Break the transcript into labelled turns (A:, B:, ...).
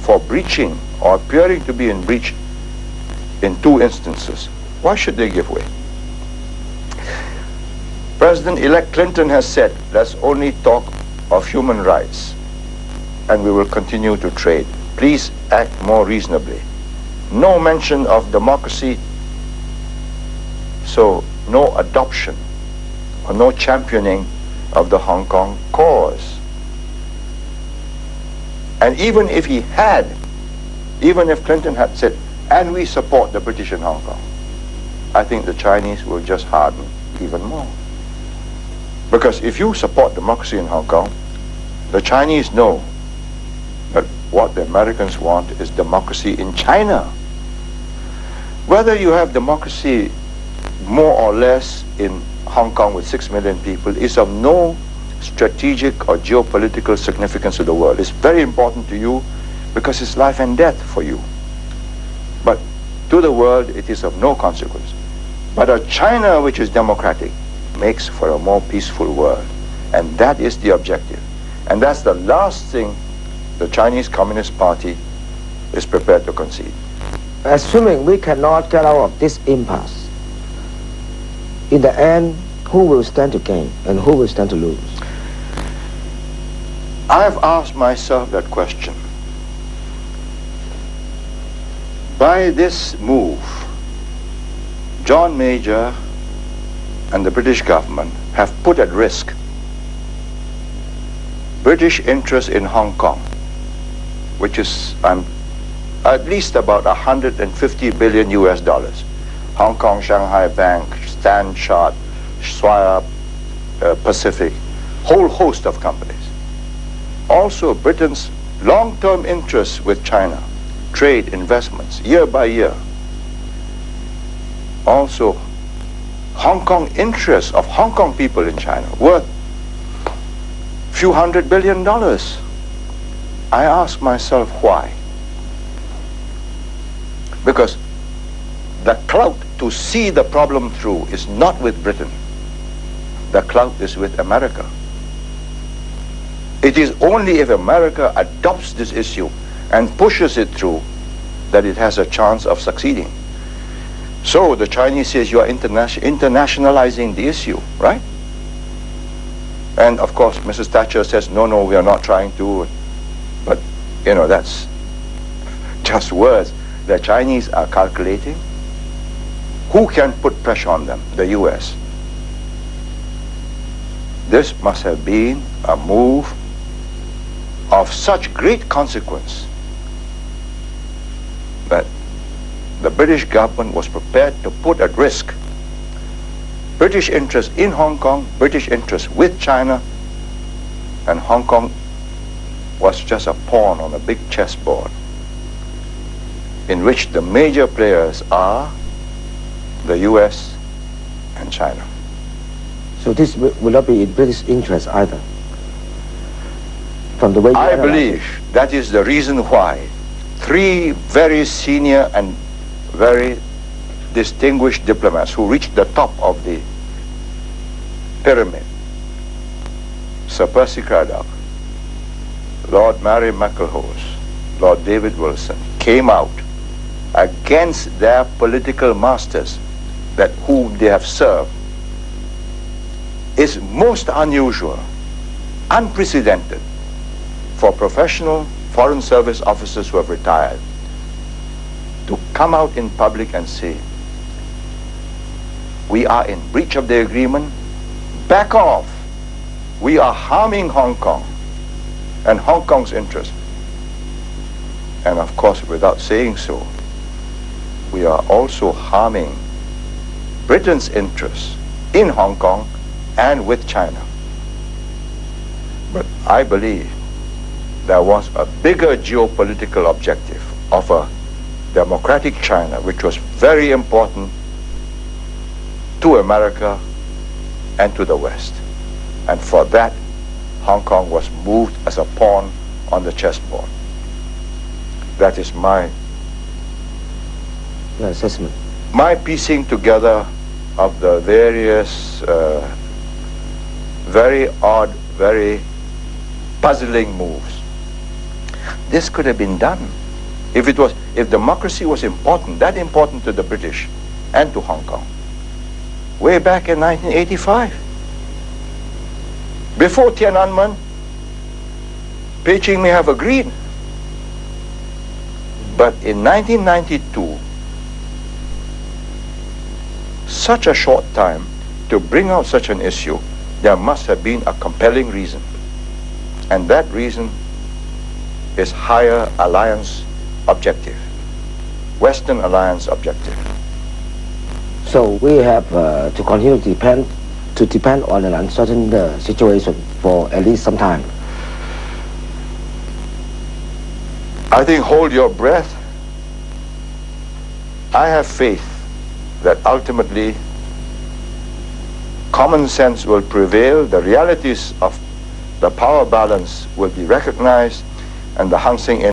A: for breaching or appearing to be in breach in 2 instances, why should they give way? President-elect Clinton has said, let's only talk of human rights and we will continue to trade. Please act more reasonably. No mention of democracy, so no adoption or no championing of the Hong Kong cause. And even if he had, even if Clinton had said, and we support the British in Hong Kong, I think the Chinese will just harden even more. Because if you support democracy in Hong Kong, the Chinese know that what the Americans want is democracy in China. Whether you have democracy more or less in Hong Kong with 6 million people is of no strategic or geopolitical significance to the world. It's very important to you because it's life and death for you. But to the world, it is of no consequence. But a China which is democratic makes for a more peaceful world. And that is the objective. And that's the last thing the Chinese Communist Party is prepared to concede.
B: Assuming we cannot get out of this impasse, in the end, who will stand to gain and who will stand to lose?
A: I have asked myself that question. By this move, John Major and the British government have put at risk British interest in Hong Kong, which is at least about 150 billion US dollars. Hong Kong, Shanghai Bank, Stan Chart, Swire Pacific, whole host of companies. Also Britain's long-term interests with China, trade, investments, year by year. Also Hong Kong interests of Hong Kong people in China worth few $100 billion. I ask myself why. Because the clout to see the problem through is not with Britain. The clout is with America. It is only if America adopts this issue and pushes it through that it has a chance of succeeding. So the Chinese says you are internationalizing the issue, right? And of course Mrs. Thatcher says, no, we are not trying to. But, you know, that's just words. The Chinese are calculating. Who can put pressure on them? The US. This must have been a move of such great consequence that the British government was prepared to put at risk British interests in Hong Kong, British interests with China, and Hong Kong was just a pawn on a big chessboard in which the major players are the US and China.
B: So this will not be in British interest either? From the way you
A: I
B: analyze
A: believe
B: it.
A: that is the reason why 3 very senior and very distinguished diplomats who reached the top of the pyramid, Sir Percy Craddock, Lord Mary McIlhose, Lord David Wilson, came out against their political masters that whom they have served is most unusual, unprecedented for professional foreign service officers who have retired to come out in public and say, we are in breach of the agreement, back off. We are harming Hong Kong and Hong Kong's interests. And of course, without saying so, we are also harming Britain's interests in Hong Kong and with China. But I believe there was a bigger geopolitical objective of a democratic China, which was very important to America and to the West. And for that, Hong Kong was moved as a pawn on the chessboard. That is my
B: assessment.
A: My piecing together of the various very odd, very puzzling moves. this could have been done. If democracy was important, that important to the British and to Hong Kong, way back in 1985. Before Tiananmen, Beijing may have agreed. But in 1992, such a short time to bring out such an issue, there must have been a compelling reason. And that reason is higher alliance objective, Western alliance objective.
B: So we have to continue to depend on an uncertain situation for at least some time.
A: I think hold your breath. I have faith that ultimately common sense will prevail, the realities of the power balance will be recognized, and the Hang Seng